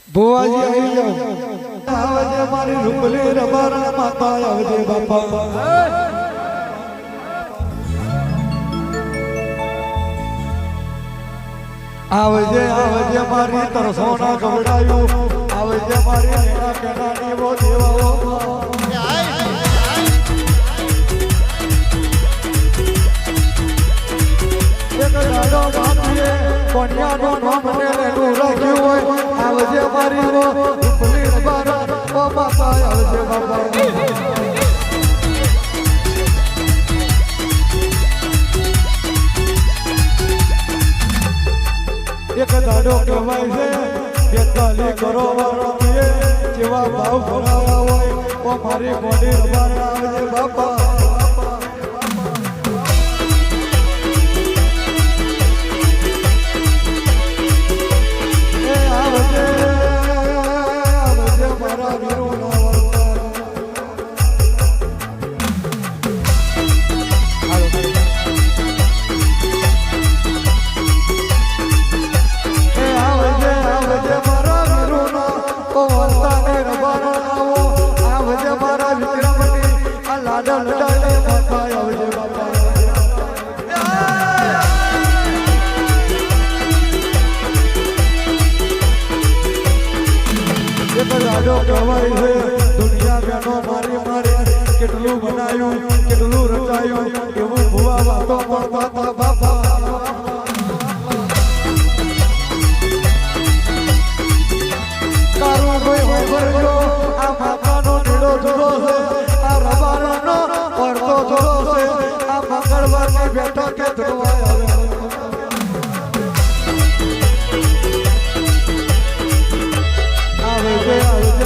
ભુવાજી આવી જાઓ આવજે મારી રૂપલી રબારા માતા આવજે બાપા આવજે આવજે મારી તરસોના ગવડાયું આવજે મારી નેના કેનાની વો દેવાઓ એક દાડો બાપીએ કોણિયાનો નામ ને લેનું રાખ્યું હોય આવજે મારી વો રૂપલી રબારા ઓ માતા આવજે બાપા એક દાડો કહેવાય છે 42 કરોડ રૂપિયે જેવા ભાવ ભરાયા હોય ઓ મારી મોડી રબારા આવજે બાપા એ આવજે આવજે મારા વીરોના દુનિયા બેનો મારી મારી કેટલું બનાયું કેટલું રચાયું એવું ભુવા વાતો મળતા હતા બાપા તારું કોઈ હોભરજો આ માતાનો નીડો જુદો છે આ રબારાનો પડતો જુદો છે આ મંગળવારની બેઠકે ધોવાય આવે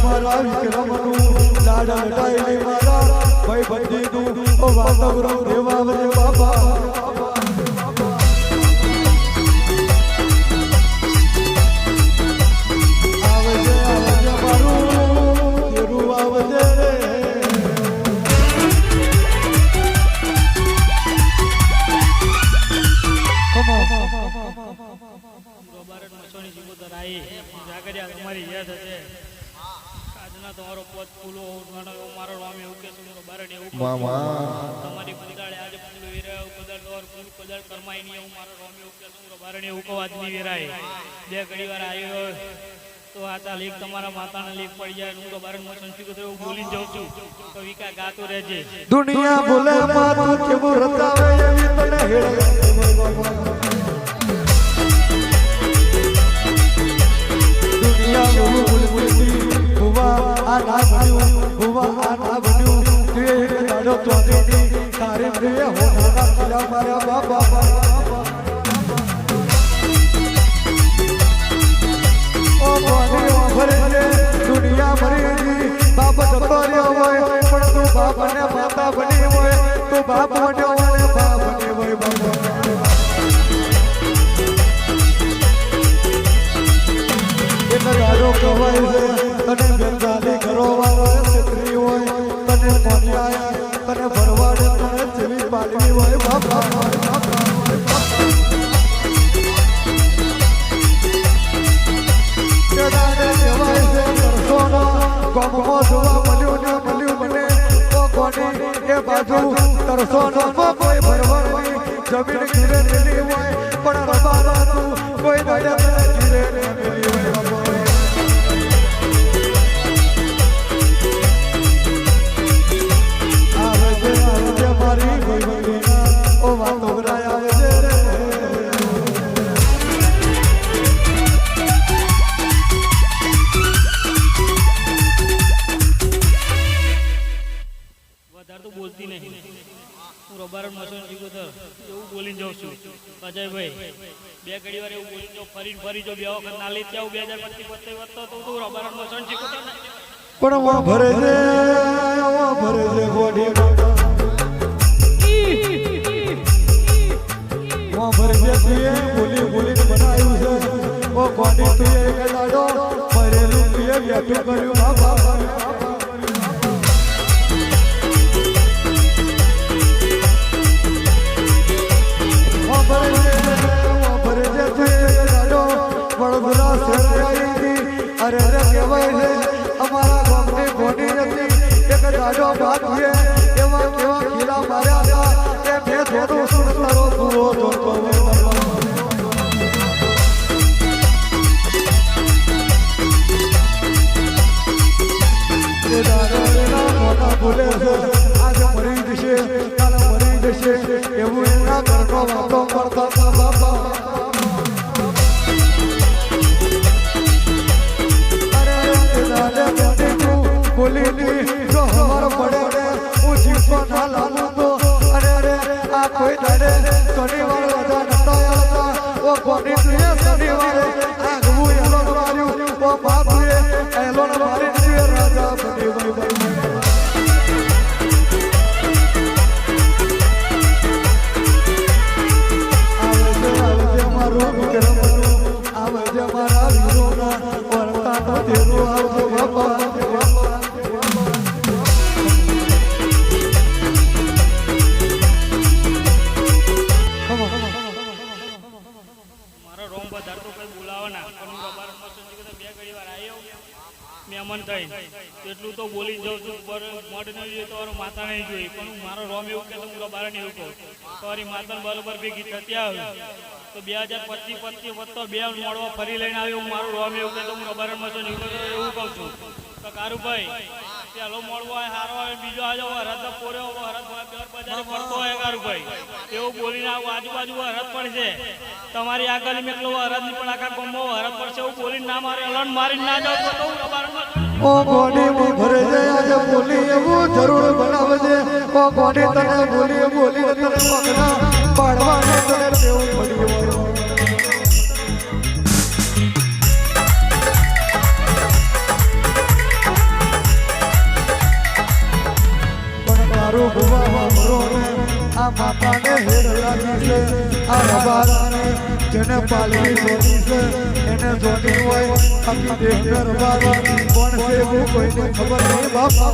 મારા વિક્રમનું લાડા લડાઈ મારા ભાઈ બંધીનું ઓ વાતવરો દેવાવજે બાપા આવજે આવજે મારું તેરું આવજે રે કમો રોબારટ મસોની જીવોદર આવી જાગરિયા તમારી યાદ હશે આજના તમારો પોત ફૂલો મારો નામ એવું કે સુનો બારણ એવું તમારી પંદાળે આજે ફૂલ વેરાવ પદાર દોર ફૂલ પદાર કરમાઈ ની એવું મારો નામ એવું કે સુનો બારણ એવું કો આદમી વેરાય બે ઘડી વાર આવ્યો તો આ તા લીક તમારા માતાને લીક પડી જાય હું તો બારણ માં સંસ્કૃત એવું બોલી જાઉં છું કવિકા ગાતો રહેજે દુનિયા બોલે માતું કેવું રતાવે એવી તને હેડે દુનિયા બોલ બોલતી ભુવા આ ના બન્યું ભુવા આ ના બન્યું તું એક દાડો તો દેની તારે રે હોના કિલા મારા બાપા ઓ બોલી ભરે દુનિયા મરી બાપ દબર્યો હોય પણ તું બાપ ને માતા બની હોય તું બાપ બન્યો અને બાપ બની હોય બાપા એક દાડો કહેવાય છે તને બેંગાલી ઘરો વાળો છત્રી હોય તને મોનિયા તને ભરવાડે તને જેવી પાલવી હોય બાપા કેદાને કહેવાય છે પરસોનો ગમો જોવા મળ્યું મને તો કોની એ બાજુ તરસોનો કોઈ ભરવાની જમીન ઘીરે મેલી હોય પણ રબારાનું કોઈ દાડે ઘીરે મેલી હોય બાપા મારી કોઈ વગેના ઓ વાતો ભરાય આવજે રે વધારે તો બોલતી નહીં હું રબારણ મસોન જીગોદર એવું બોલીને જાઉં છું અજયભાઈ બે ઘડી વાર એવું બોલીને જાઉં ફરી જો બે વખત ના લેતી આવું 2025 વધતો તો તું રબારણ મસોન જીગોદર પણ વો ભરે છે ગોડી વો ભરે છે તુએ બોલીને બનાવ્યું છે ઓ ગોડી તુએ એક દાડો ભરેલું તુએ બેઠું કર્યું બાપા ભરે છે તુએ એક દાડો વડોદરા શહેર આવી અરે રે કહેવાય છે અમારા ગામની ગોડી હતી એક દાડો ભાત છે એવા કેવા ખીલા માર્યા હતા કે મેં થોડું સુંદરો પૂરો જોતો બોલે છે આજે મરી જશે કાલે મરી જશે એવું એના ઘરનો વાતો કરતા હતા બાપા બોલી જો હવાર પડે હું જીવતો ના લાવું તો અરે આ કોઈ દાડે શનિવાર બધા નતા હતા ઓ કોની તુએ શનિવારે આ ગવું એલોન માર્યું ઓ બાપુએ એલોન મારી દીએ રાજા બની ભાઈ આવે મારું વિક્રમ આવે મારા વીરોના વરતા તો તેરું આવજો બાપા એટલું તો બોલી જાઉં છું મઢ નહીં જોઈએ તો માતા નહીં જોઈ પણ મારો રોમ એવું કે હું રબાર ને એવું કહું તમારી માતા બરોબર ભેગી થતી આવે તો 2025 વત્તો 2 મોડવા ફરી લઈને આવ્યો હું મારું રોમ એવું કે હું રબાર માં છું એવું કહું છું તો કારુભાઈ પેલો મોડવો હોય હારો હોય બીજો આજો હરદ પોર્યો હરદ બજારે પડતો હોય કારુભાઈ એવું બોલીને આવું આજુબાજુ હરદ પડશે તમારી આગળ મેકલો હરદ ની પણ આખા ગમો હરદ પડશે એવું બોલીને ના મારે અલણ મારીને ના જાવ તો હું રબાર માં ઓ ગોડી મો ભરે જાય આજે બોલી એવું જરૂર બનાવજે ઓ ગોડી તને બોલી તને મગના પાડવાને તને તેવું પડી હોય પણ મારું ભુવા વામરો ને આ માતાને હેર લાગી છે આ રબારાને જેને પાલવી સોની છે એને જોતી હોય આખી દેહ રબારા કોણ છે એવું કોઈને ખબર નહીં બાપા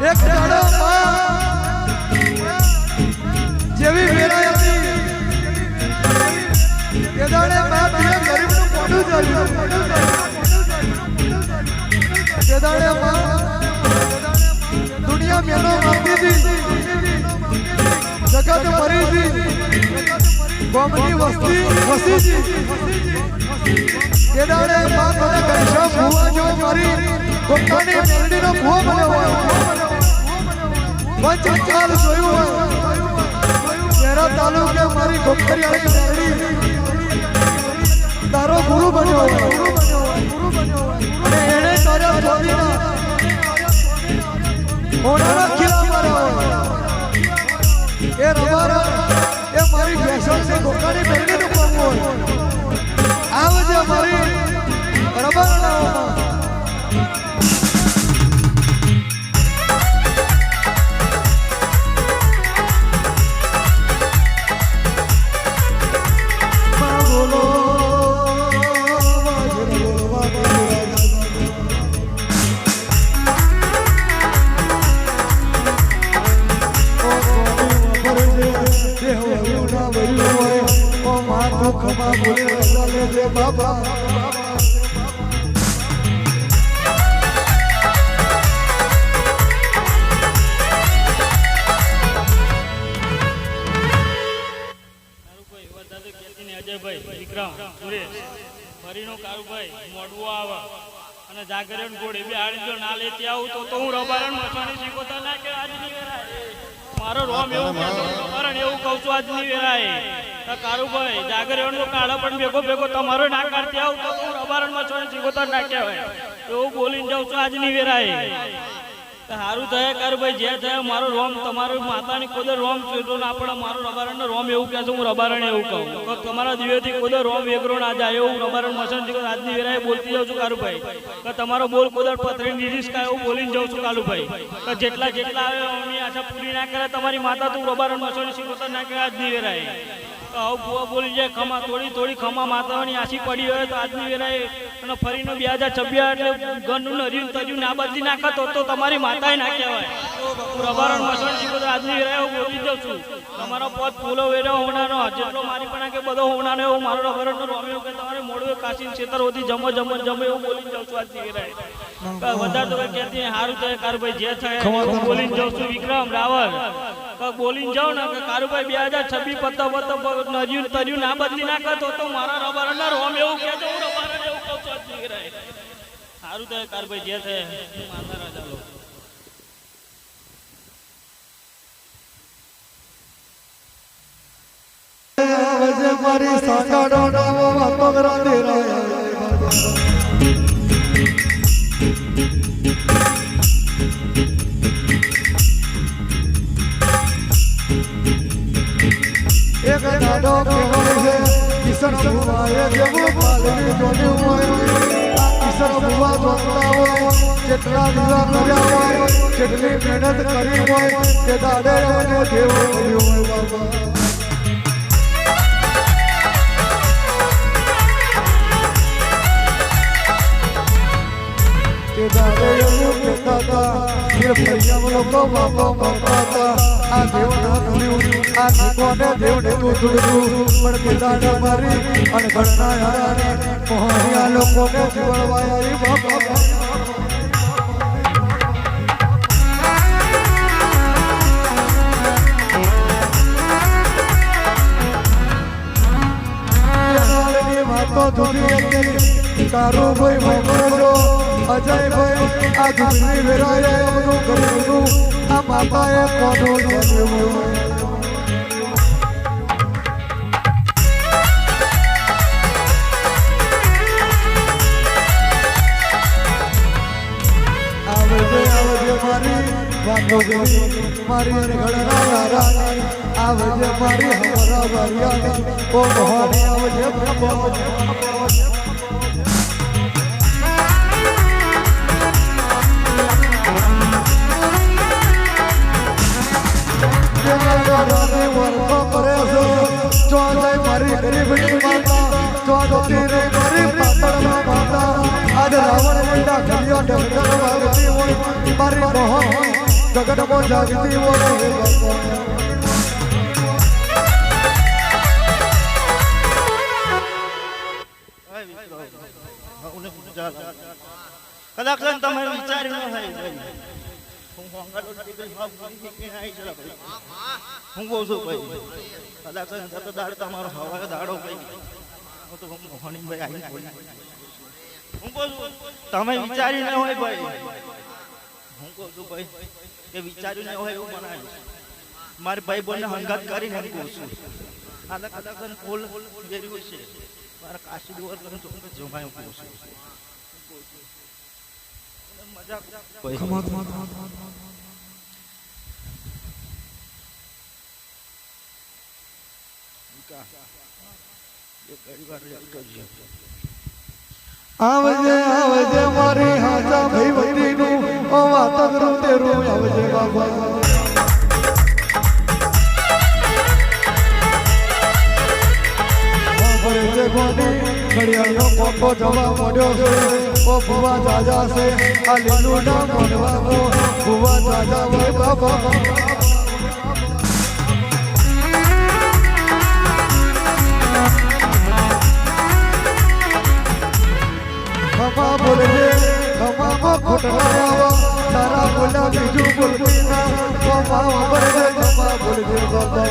એક દાડો જેવી વેરાય હતી એ દાડે માં ગરીબનું મોઢું જોયું એ દાડે માં દુનિયા મેનો માંગતી હતી જગત મરી હતી ગામની વસ્તી વસી હતી એ દાડે માં મને કૈસા ભૂવા જો મારી પોતાની મેરડીનો ભૂવો બન્યો હોય વંચ ચાલ જોયું હોય શહેરા તાલુકે મારી ગોખરિયાળી મેરડી તારો ગુરુ બન્યો હોય અને એને તારા જોડીના મોઢાના ખીલા માર્યા હોય એ રબારા એ મારી ફેશન છે ગોખાની મેરડીનું કામ હોય આવજે મારી રબારાઓમાં ખમા બોલે રસાલે જે બાબા અજયભાઈ વિક્રમ સુરેશ ફરીનો કારુભાઈ મોડવો આવે અને જાગરણ ઘોડે બી હાડી ના લેતી આવું તો હું રબારણ મસાણી શીખોતો ના કે આજની વેરાય મારો રોમ એવું રબારણ એવું કહું છું આજની વેરાય કારુભાઈ જાગરણ નો કાળો પણ ભેગો તમારો ના કાઢતી આવું તો હું રબારણ મસાણી શીખોતો ના કહેવાય એવું બોલીને જાઉં છું આજની વેરાય સારું થયા કારુભાઈ જે થયા મારો રોમ તમારું માતાની કોદર રોમ ચેટો ના પડે મારો રબારણ રોમ એવું કહે છે હું રબારણ એવું કહું તો તમારા દિવેથી કોદર રોમ વેગરો ના જાય એવું રબારણ મસન થી આજની વેરાએ બોલતી જાઉં છું કારુભાઈ કે તમારો બોલ કોદર પથરી નિરીશ કા એવું બોલીને જાઉં છું કારુભાઈ કે જેટલા આવે અમી આશા પૂરી ના કરે તમારી માતા તું રબારણ મસન શીખો તો ના કે આજની વેરાએ આવ બુઆ બોલી જાય ખમા થોડી ખમા માતાઓની આશી પડી હોય તો આજની વેરાએ અને ફરીનો 2026 એટલે ગનનું નર્યું તર્યું ના બદલી નાખત તો તમારી માતાએ ના કહેવાય રબારણ મસણ જીવો આજની વેરાએ હું બોલી જાઉં છું તમારો પોત ફૂલો વેરો હોનાનો જેટલો મારી પણ કે બધો હોનાનો એવું મારો રબારણનો રોમ્યો કે તમારે મોડવે કાશી છેતર હોતી જમો એવું બોલી જાઉં છું આજની વેરાએ વધારે તો કહેતી હારું થાય કારુભાઈ જે થાય હું બોલીને જાઉં છું વિક્રમ રાવલ બોલીને જાઉં ને કે કારુભાઈ 2026 પત્તા નર્યું તર્યું ના બદલી નાખતો તો મારા રબારના રોમ એવું કહેતો હું રબારને એવું કહું છું આજની વેરાએ હારું થાય કારુભાઈ જે થાય હું માનતા રાજા લો આવજે મારી સાંગાડો નાવો પગરા દે એક દાડો કહેવાય છે કિશન ભુવાએ જેવો પાલવી જોડ્યું હોય આ કિશન ભુવા જોતા હોય જેટલા દીવા કર્યા હોય જેટલી મહેનત કરી હોય તે દાડે મને દેવું મળ્યું હોય બાબા એવું કહેતા હતા કે ભૈયા લોકો બાપા બાપા હતા આ દેવ ના કર્યું આ કોને દેવને તું જોડ્યું પણ કેદાડા મારી અને ઘરના યારાને મોહનિયા લોકોને જીવડવાયા બાપા વાતો ધૂની કારુભાઈ મોકલજો અજયભાઈ આ ધૂની વેરાએ એમનું કર્યું આ માતાએ કોનું જન્મ્યું આવજે મારી વાતો મારી ઘડના યારાની આવજે મારી હમરા વારિયાની ઓ મોહની આવજે પ્રભુ મારી ગરીબની માતા ચોથી રે મારી પાતળમાં માતા આજ રાવણ મંડા કર્યો ડંગર વાગતી હોય મારી મોહન જગતમાં જાગતી હોય કદાચ તમે વિચાર્યું ન થાય હું બહુ છું ભાઈ કદાચ દાડ તમારો હવા દાડો ભાઈ તો મોહનીભાઈ આવી બોલી હું કહું છું તમે વિચાર્યું ન હોય ભાઈ હું કહું છું ભાઈ કે વિચાર્યું ન હોય એવું બનાવ્યું મારી ભાઈ બોલને હંગાત કરીને હું કહું છું આ કદાચ ફૂલ જેર્યું છે મારા કાશી દિવસ જમાય હું કહું છું મજાક આવજે આવજે મારી હાજા ભાઈ વડીનું ઓ વાત કરું તેરું આવજે બાબા ભરે છે ગોડી ઘડિયાળનો પોપો જવા મળ્યો છે ઓ ભુવા જાજા છે આ લીલું ના મોડવાનો ભુવા જાજા હોય બાબા ખમા બોલજે ખમામાં ખોટલા આવા તારા બોલા બીજું બોલતી ના ખમા બોલજે ખમા બોલજે બાબા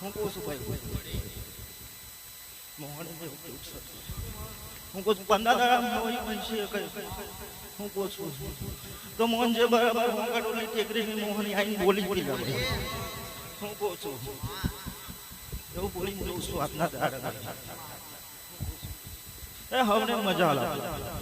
હું કહું છું ભાઈ મોહન હું કહું છું 15 દાડા બનશે હું કહું છું તો મોહન જે બરાબર હોંગાડોની ટેકરી મોહની આઈને બોલી જાય હું કહું છું એવું બોલી જોઉં છું આપના દાડા એ હવે મજા આવે